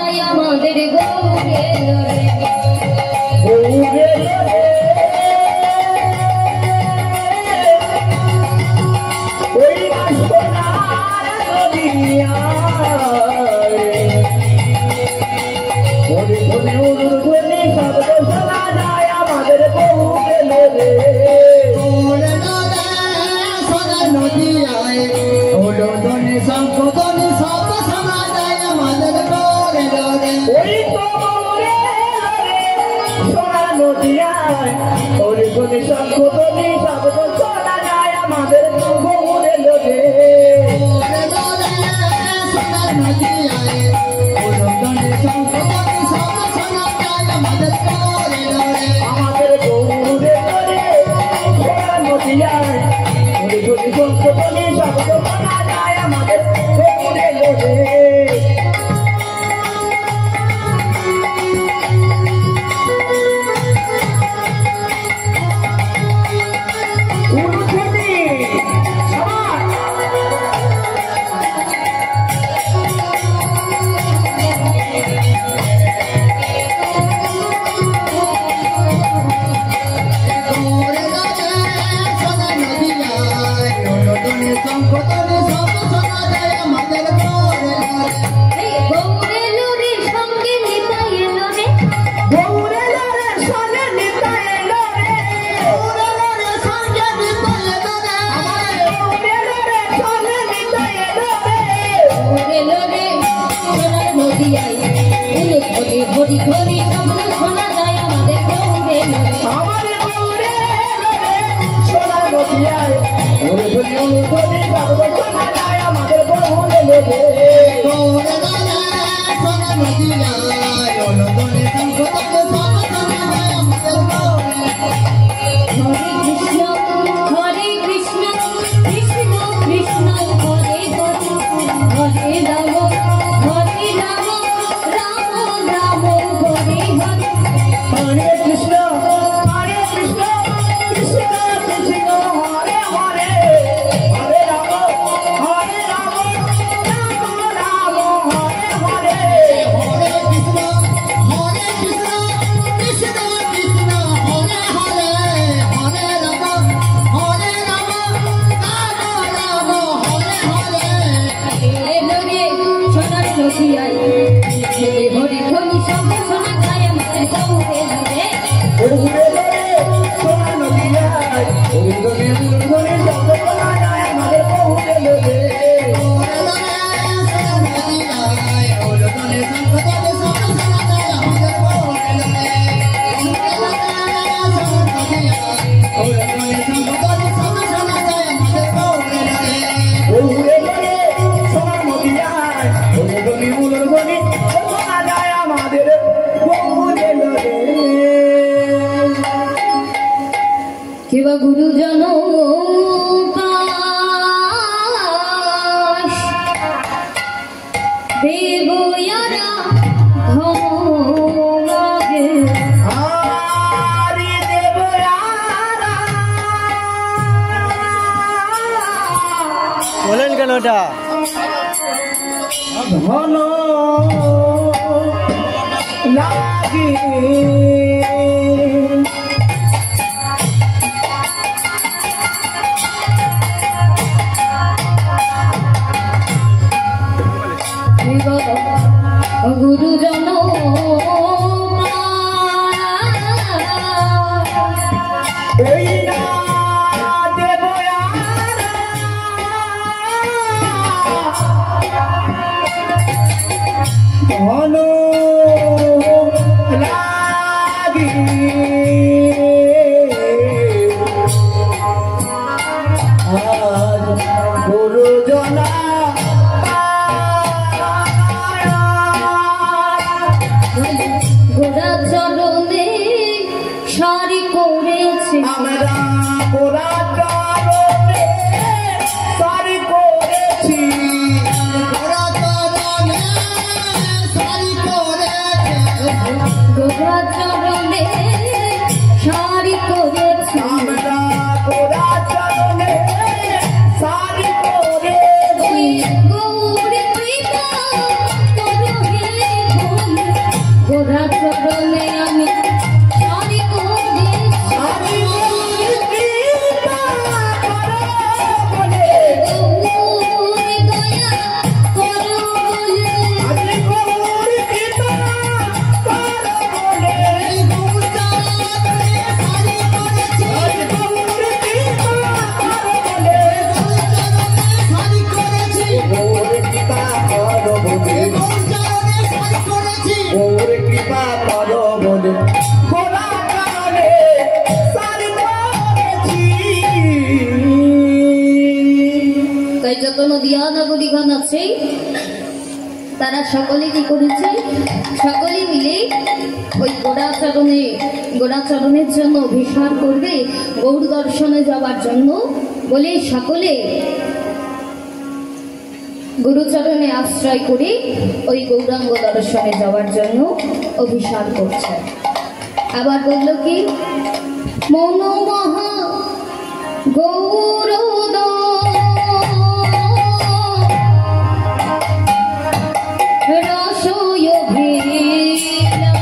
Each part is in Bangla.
যায় আমাদের গৌরে লরে গৌরে লরে ওই সোনার দুনিয়ায় ওরে ধনে উড়ুধনে শব্দ শোনা যায় আমাদের গৌরে লরে গৌরে লরে সোনার নদিয়ায় ওলো ধনে শঙ্খ ধনে শব্দ শোনা যায় আমাদের গৌরে লরে ওই তো গৌরে লরে সোনার নদিয়ায় ওরে ধনে শঙ্খ ধনে শব্দ শোনা যায় আমাদের গৌরে লরে গৌরে লরে সোনার নদিয়ায় ওলো ধনে শঙ্খ ধনে শব্দ শোনা যায় আমাদের গৌরে লরে আমাদের গৌরে লরে সোনার নদিয়ায় ওরে ধনে শঙ্খ ধনে শব্দ শোনা যায় আমাদের গৌরে লরে ঘড়ি ঘড়ি শব্দ শোনা যায় আমাদের গৌরে লরে আমাদের গৌরে লরে সোনার নদিয়ায় ওরে ধনে উড়ুধনে শব্দ শোনা যায় আমাদের গৌরে লরে গৌরে লরে সোনার নদিয়ায় ওলো ধনে শঙ্খ ধনে শব্দ শোনা যায় আমাদের গৌরে হরে কৃষ্ণ কৃষ্ণ কৃষ্ণ হরে হরে হরে রাম রাম রাম হরে হরে হরে কৃষ্ণ কৃষ্ণ কৃষ্ণ হরে হরে হরে রাম রাম রাম হরে হরে হরে কৃষ্ণ কৃষ্ণ কৃষ্ণ হরে হরে হরে রাম রাম রাম হরে হরে লরে সোনার নদিয়ায় ঘড়ি ঘড়ি শব্দ শোনা যায় আমাদের গৌরে লরে গৌরে লরে সোনার নদিয়ায় ওরে ধনে উড়ুধনে শব্দ শোনা যায় আমাদের গৌরে লরে গৌরে লরে সোনার নদিয়ায় ওরে ধনে শঙ্খ ধনে শব্দ শোনা যায় আমাদের গৌরে লরে গৌরে লরে সোনার নদিয়ায় ওরে ধনে শঙ্খ ধনে শব্দ শোনা যায় আমাদের গৌরে লরে গৌরে লরে সোনার নদিয়ায় ওরে ধনে উড়ুধনে শোনা যায় আমাদের গৌরে লরে কেবা গুরুজন দেবয়ারা ধমগে হরি দেবয়ারা বলেন কেন ওটা ধন লাগি গুরুজন ওই না দেবয়ারা ধন লাগি আজ গুরুজনা গোড়া চরণে সারি করেছে আমরা গোরা চরণে সারি করেছি গোরা চরণে সারি করেছি গোড়া চরণে সারি করেছে আমরা গোরা চরণে সারি করেছি গৌরে কৃপা করো হে নরনাগরিকগণ আছে তারা সকলে কি করেছে, সকলে মিলে ওই গোড়াচরণের জন্য অভিসার করবে গৌর দর্শনে যাওয়ার জন্য বলে সকলে গুরুচরণে আশ্রয় করে ওই গৌরাঙ্গ দর্শনে যাওয়ার জন্য অভিসার করছে। আবার বলল কি, মনোমহা গৌরদ রসয় ভীলা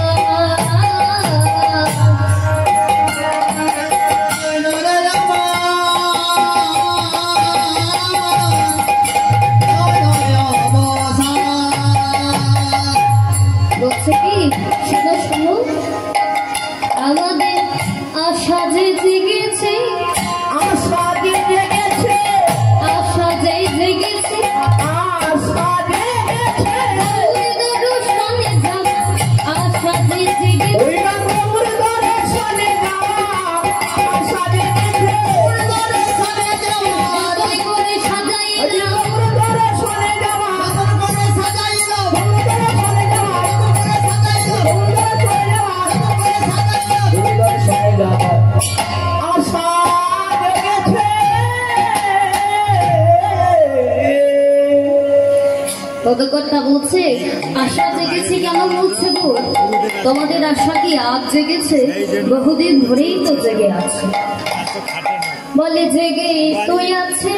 বলছে কি, শোনো শোনো, আমাদের আশা যে জেগেছে, আশা যে জেগেছে, আশা যে জেগেছে, আশা জেগেছে, ওই দর্শনে যাওয়া, আশা যে জেগেছে, ওই গৌর দর্শনে যাওয়া, আশা জেগেছে, গৌর দর্শনে যাওয়া, কতই করে সাজাইলাম, গৌর দর্শনে যাওয়া, কত করে সাজাইলাম, গৌর দর্শনে যাওয়া, কত করে সাজাইলাম, গৌর দর্শনে যাওয়া, কত করে সাজাইলাম, গৌর দর্শনে যাওয়া, আশা জেগেছে। ততকর্তা বলছে আশা জেগেছে কেন বলছে গো, তোমাদের আশা কি আজ জেগেছে, বহুদিন ধরেই তো জেগে আছে। বলে জেগে তুই আছে,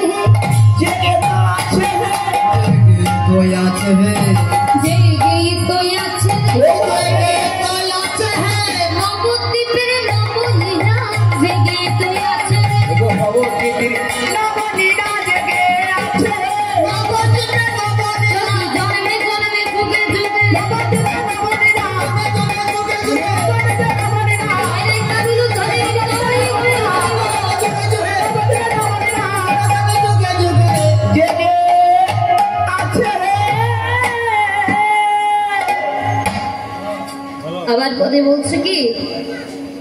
জেগে তো আছে, कोई आते हैं জেগে তুই আছে, কোই আছে, নবদ্বীপের নবনীরা, জেগে তুই আছে, নবনীরা জেগে আছে, নবদ্বীপে নবনীরা, জন্মে জন্মে যুগে যুগে, নবদ্বীপে নবনীরা, জন্মে যুগে যুগে, নবদ্বীপে নবনীরা, আরে কাবিল ধরে ধরে হয়ে যুগে যুগে, নবদ্বীপে নবনীরা, যুগে যুগে জেগে আছে রে। আবার পদে বলছে কি,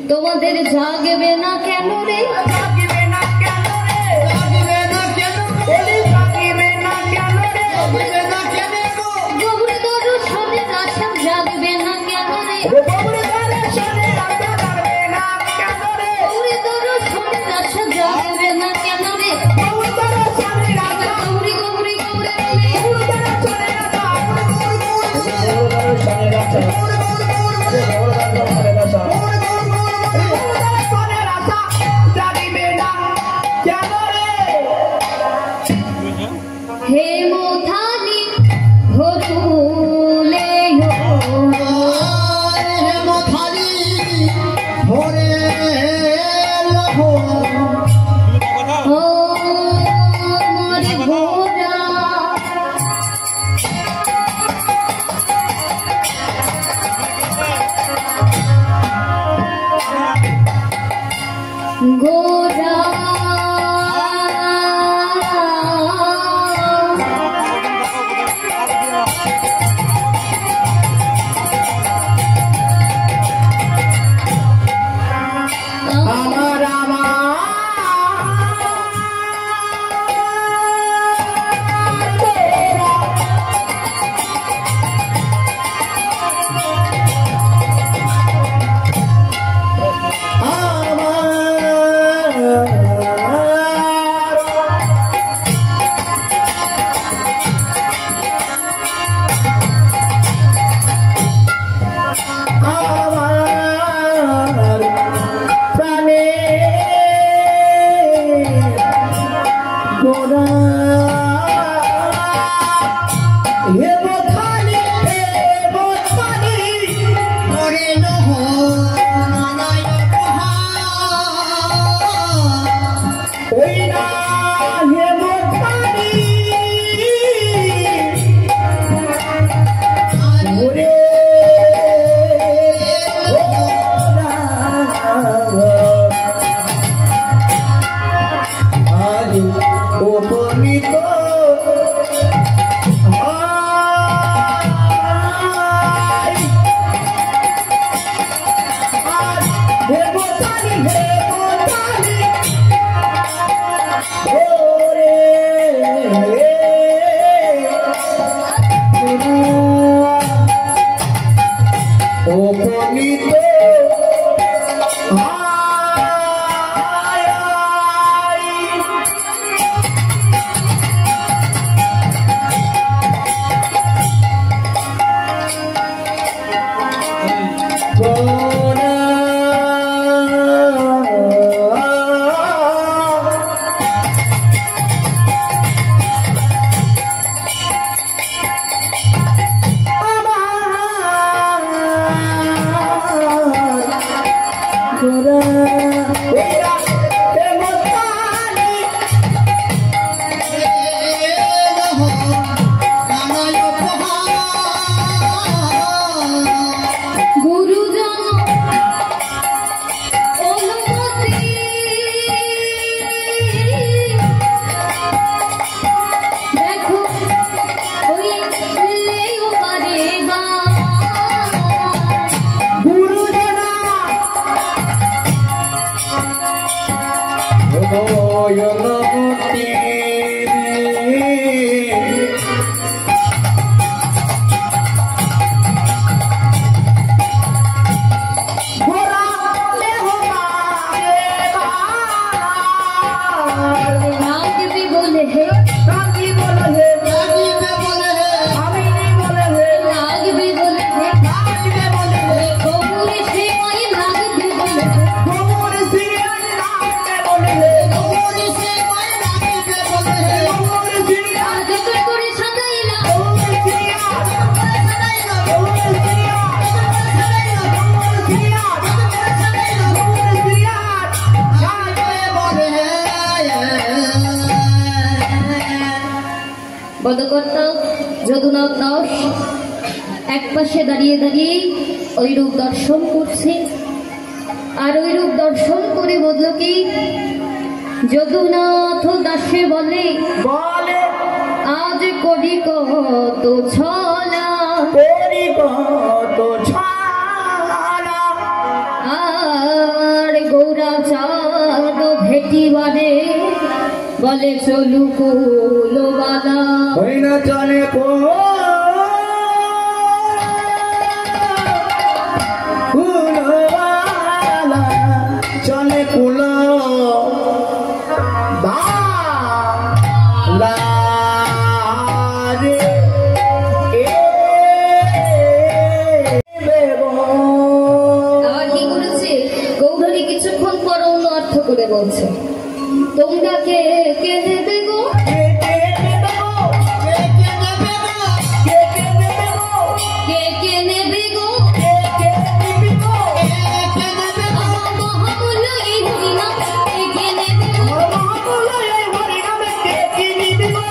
তোমাদের জাগবে না কেন রে, জাগিবে না কেন রে, জাগিবে না কেন, বলি জাগিবে না কেন রে, জাগিবে না কেন গো, গৌর দর্শনের আশা জাগবে না কেন রে, গৌর দর্শনে আশা জাগবে না কেন রে, গৌর দর্শনের আশা জাগবে না কেন রে, গৌর দর্শনে আশা, গৌরী গৌরী গৌরী গৌর দর্শনে আশা, গৌর দর্শনে আশা, গৌর দর্শনে আশা জাগিবে না কেন রে। হে মোথানি ভরুলে ও মরে ভোরা, গোরা আমার আমার উপনীত পদকর্তা যদুনাথ দাস এক পাশে দাঁড়িয়ে দাঁড়িয়ে ওই রূপ দর্শন করছে, আর ওই রূপ দর্শন করে বলল কি, যদুনাথ দাসে বলে আজ করি কত ছলা, আর গৌরাচাঁদ ভেটিবারে বলে চলু কুলবালা, ওই না চলে কুলবালা, চলে কুল বালা রে আর কি করেছে গৌরী কিছুক্ষণ পর অন্য অর্থ করে বলছে, তোমরা কে কে নেবে গো, কে কে নেবে গো, মহামূল্য এই হরিনাম কে কে নেবে গো, মহামূল্য এই হরিনাম কে কে নেবে গো,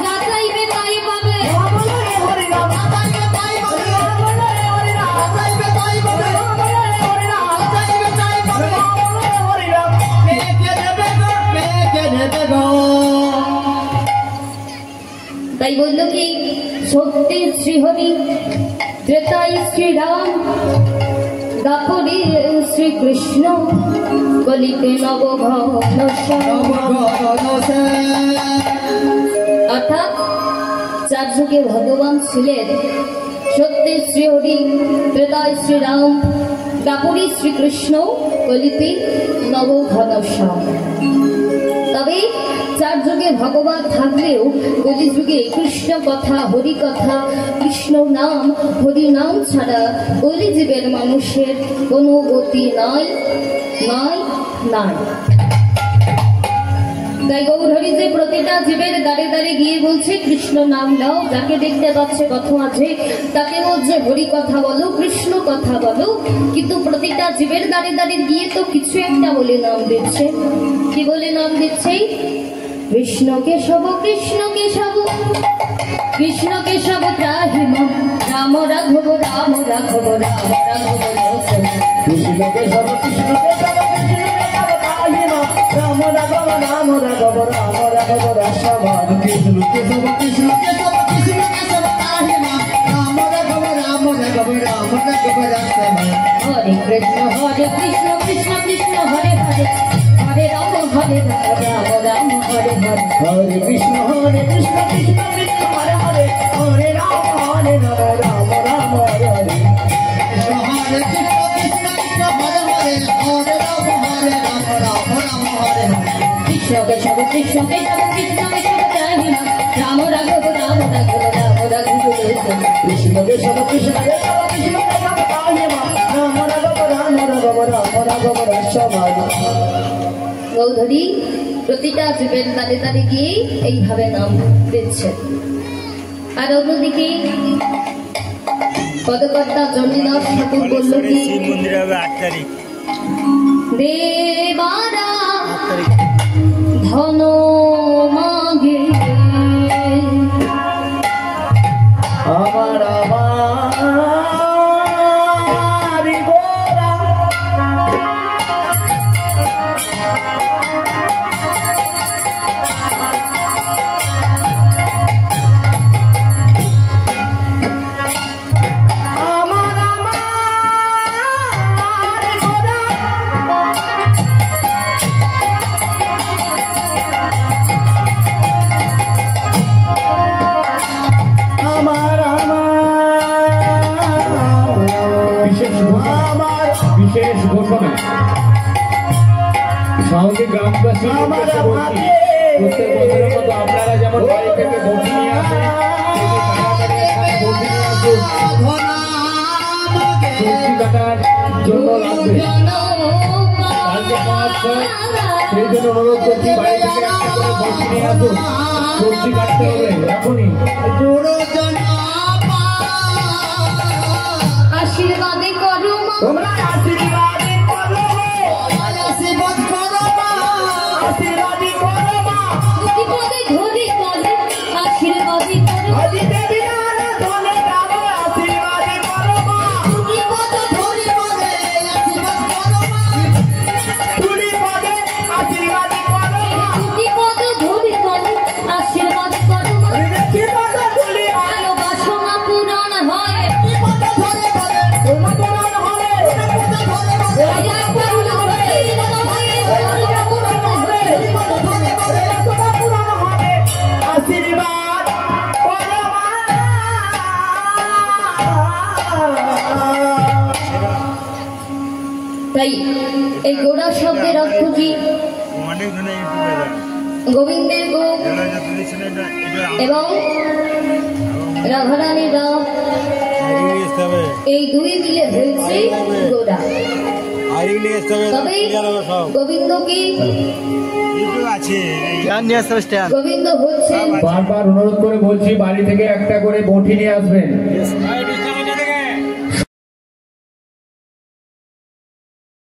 যা চাইবে তাই পাবে, তাই বলল কি, সত্যের শ্রীহরি, ত্রেতাই শ্রীরাম, দাপরে শ্রীকৃষ্ণ, কলিতে নবঘন শ্যাম। অর্থাৎ চার যুগে ভগবান ছিলেন সত্যের শ্রীহরি, ত্রেতায় শ্রীরাম, দাপরে শ্রীকৃষ্ণ, কলিতে নবঘন শ্যাম। তবে চার যুগে ভগবান থাকলেও কলি যুগে কৃষ্ণ কথা, হরি কথা, কৃষ্ণ নাম, হরি নাম ছাড়া কলি জীবের মানুষের কোনো গতি নাই, নাই, নাই। তাই গৌরহরি যে প্রতিটা জীবের দাঁড়ে দাঁড়ে গিয়ে বলছে কৃষ্ণ নাম নাও, যাকে দেখতে পাচ্ছে পথ মাঝে তাকে বলছে হরি কথা বলো, কৃষ্ণ কথা বলো, কিন্তু প্রতিটা জীবের দাঁড়ে দাঁড়ে গিয়ে তো কিছু একটা বলে নাম দিচ্ছে। কি বলে নাম দিচ্ছে? কৃষ্ণ কেশব, কৃষ্ণ কেশব, কৃষ্ণ কেশব ত্রাহি মাম, রাম রাঘব, রাম রাঘব, রাম রাঘব রসম। কৃষ্ণ কেশব, কৃষ্ণ কেশব, কৃষ্ণ কেশব ত্রাহি মাম, রাম রাঘব, রাম রাঘব, রাম রাঘব রসম। কৃষ্ণ কেশব, কৃষ্ণ কেশব, কৃষ্ণ কেশব ত্রাহি মাম, রাম রাঘব, রাম রাঘব, রাম রাঘব রসম। হরে কৃষ্ণ, হরে কৃষ্ণ, কৃষ্ণ কৃষ্ণ হরে হরে, হরে রাম, হরে রাম, রাম রাম হরে হরে। হরে কৃষ্ণ, হরে কৃষ্ণ, কৃষ্ণ কৃষ্ণ হরে হরে, হরে কৃষ্ণ কেশব কৃষ্ণ কেশব জয় হে রাম রাঘব রাম রাঘব রাম রাঘব কৃষ্ণ কেশব কৃষ্ণ কেশব কৃষ্ণ কেশব জয় হে রাম রাঘব রাম রাঘব রাম রাঘব রসবাদ। গৌধরী প্রতিটা জীবের তালে তালে গিয়ে এইভাবে নাম দিচ্ছে। আর অন্যদিকে পদকর্তা জমিদার ঠাকুর বলল কি দেবারা ধন মাগে আমার আমার গোরা বিশেষ ঘোষণা সঙ্গে গ্রামবাসী প্রত্যেক বছরের মতো আপনারা যেমন বাড়ি থেকে বটি নিয়ে আসেন সবজি কাটার জন্য লাগবে কালকে মহাশয় সেই জন্য অনুরোধ করছি বাড়ি থেকে একটা করে বটি নিয়ে আসুন সবজি কাটতে হবে এখনই আশীর্বাদে করো মা তোমরা আশীর্বাদে করো আশীর্বাদ করো মা আশীর্বাদে করো মা প্রতিপদে ধরে করে আশীর্বাদে করো আদি দেবী নানা ধনে গাবো আশীর্বাদে করো মা প্রতিপদে ধরে করে আশীর্বাদ করো মা তুলি পদে আশীর্বাদে করো মা প্রতিপদে ধরে করে আশীর্বাদ করো মা কি পদ তুলি আলো বাসনা পূরণ হয় কি পদ ধরে করে তোমার পুরাণ হলে রাজা পূরণ হয় রাজা পূরণ হয় তোমার পুরাণ হলে আশীর্বাদ করো মা তাই এই গোড়া শব্দের অর্থ কি গোবিন্দের গো এবং রাধারানীর রাম এই দুই মিলে হয়েছে গোড়া। তবে গোবিন্দ কি গোবিন্দ হচ্ছে বারবার অনুরোধ করে বলছি বাড়ি থেকে একটা করে বটি নিয়ে আসবেন